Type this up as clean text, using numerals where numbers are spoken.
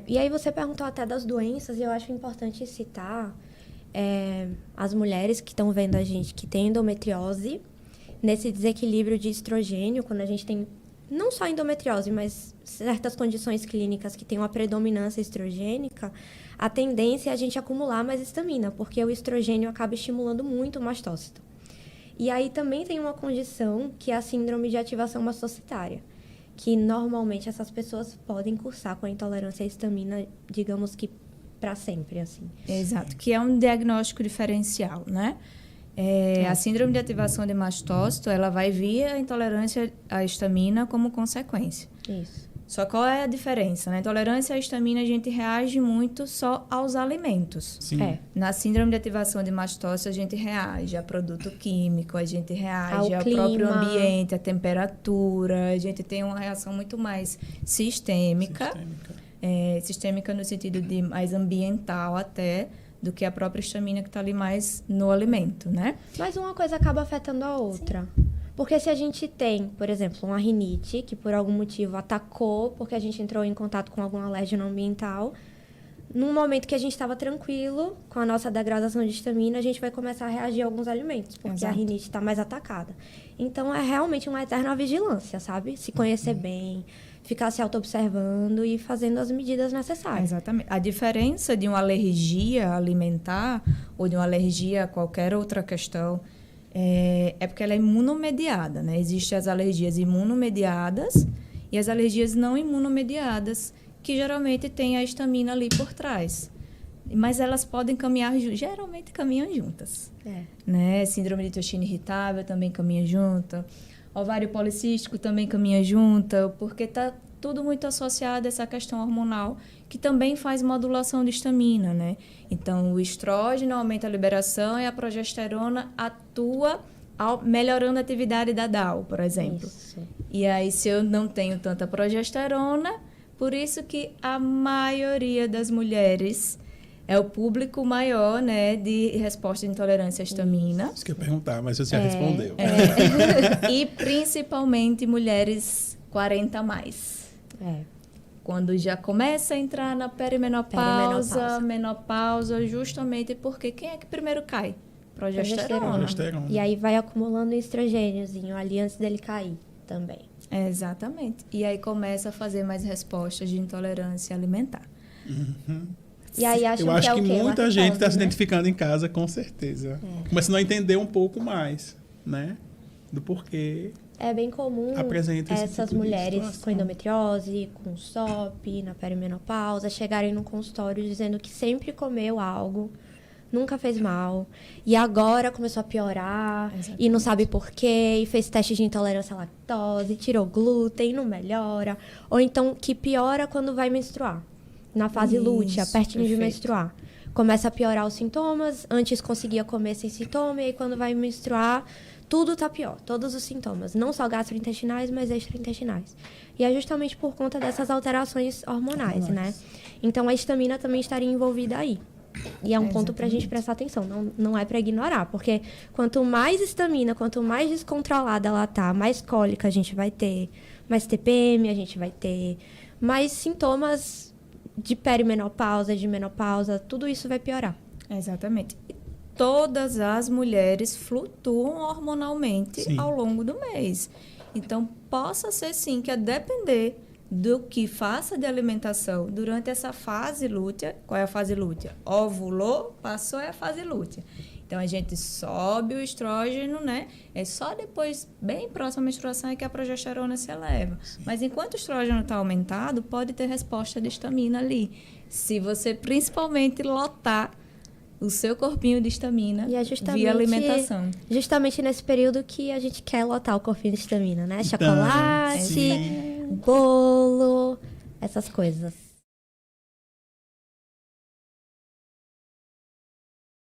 E aí você perguntou até das doenças, e eu acho importante citar as mulheres que estão vendo a gente que tem endometriose, nesse desequilíbrio de estrogênio, quando a gente tem não só endometriose, mas certas condições clínicas que têm uma predominância estrogênica, a tendência é a gente acumular mais histamina, porque o estrogênio acaba estimulando muito o mastócito. E aí também tem uma condição que é a síndrome de ativação mastocitária, que normalmente essas pessoas podem cursar com a intolerância à histamina, digamos que para sempre, assim. Exato, que é um diagnóstico diferencial, né? A síndrome de ativação de mastócito, ela vai vir a intolerância à histamina como consequência. Isso. Só qual é a diferença? Na intolerância à histamina, a gente reage muito só aos alimentos. Sim. Na síndrome de ativação de mastócito, a gente reage a produto químico, a gente reage ao clima, próprio ambiente, à temperatura. A gente tem uma reação muito mais sistêmica. Sistêmica no sentido de mais ambiental até, do que a própria histamina que está ali mais no alimento, né? Mas uma coisa acaba afetando a outra. Sim. Porque se a gente tem, por exemplo, uma rinite, que por algum motivo atacou, porque a gente entrou em contato com algum alérgeno ambiental, num momento que a gente estava tranquilo, com a nossa degradação de histamina, a gente vai começar a reagir a alguns alimentos, porque Exato. a rinite está mais atacada. Então, é realmente uma eterna vigilância, sabe? Se conhecer bem, ficar se auto-observando e fazendo as medidas necessárias. Exatamente. A diferença de uma alergia alimentar ou de uma alergia a qualquer outra questão é porque ela é imunomediada, né? Existem as alergias imunomediadas e as alergias não imunomediadas, que geralmente tem a histamina ali por trás. Mas elas podem caminhar, geralmente caminham juntas. Né? Síndrome de toxina irritável também caminha junta. Ovário policístico também caminha junta, porque está tudo muito associado a essa questão hormonal, que também faz modulação de histamina, né? Então, o estrógeno aumenta a liberação e a progesterona atua melhorando a atividade da DAO, por exemplo. Isso. E aí, se eu não tenho tanta progesterona, por isso que a maioria das mulheres é o público maior, né, de resposta de intolerância à histamina. Isso que eu ia perguntar, mas você já respondeu. E principalmente mulheres 40 a mais. Quando já começa a entrar na perimenopausa, menopausa, justamente porque quem é que primeiro cai? Progesterona. E aí vai acumulando o estrogêniozinho ali antes dele cair também. Exatamente. E aí começa a fazer mais respostas de intolerância alimentar. E aí acham eu acho que muita gente está se né? identificando em casa, com certeza. Começando a entender um pouco mais, né? Do porquê. É bem comum essas tipo mulheres com endometriose, com SOP, na perimenopausa, chegarem no consultório dizendo que sempre comeu algo, nunca fez mal, e agora começou a piorar, Exatamente. E não sabe por quê, e fez teste de intolerância à lactose, tirou glúten, não melhora, ou então que piora quando vai menstruar, na fase lútea, pertinho de menstruar. Começa a piorar os sintomas, antes conseguia comer sem sintoma, e aí quando vai menstruar, tudo tá pior, todos os sintomas, não só gastrointestinais, mas extraintestinais. E é justamente por conta dessas alterações hormonais, né? Então a histamina também estaria envolvida aí. E é um ponto pra gente prestar atenção, não é pra ignorar, porque quanto mais histamina, quanto mais descontrolada ela tá, mais cólica a gente vai ter, mais TPM a gente vai ter, mais sintomas de perimenopausa, de menopausa, tudo isso vai piorar. Exatamente. Todas as mulheres flutuam hormonalmente ao longo do mês. Então, possa ser sim que a depender do que faça de alimentação durante essa fase lútea. Qual é a fase lútea? Ovulou, passou é a fase lútea. Então, a gente sobe o estrógeno, né? É só depois, bem próximo à menstruação, é que a progesterona se eleva. Sim. Mas enquanto o estrógeno está aumentado, pode ter resposta de histamina ali. Se você, principalmente, lotar o seu corpinho de histamina via alimentação. Justamente nesse período que a gente quer lotar o corpinho de histamina, né? Chocolate, bolo, essas coisas.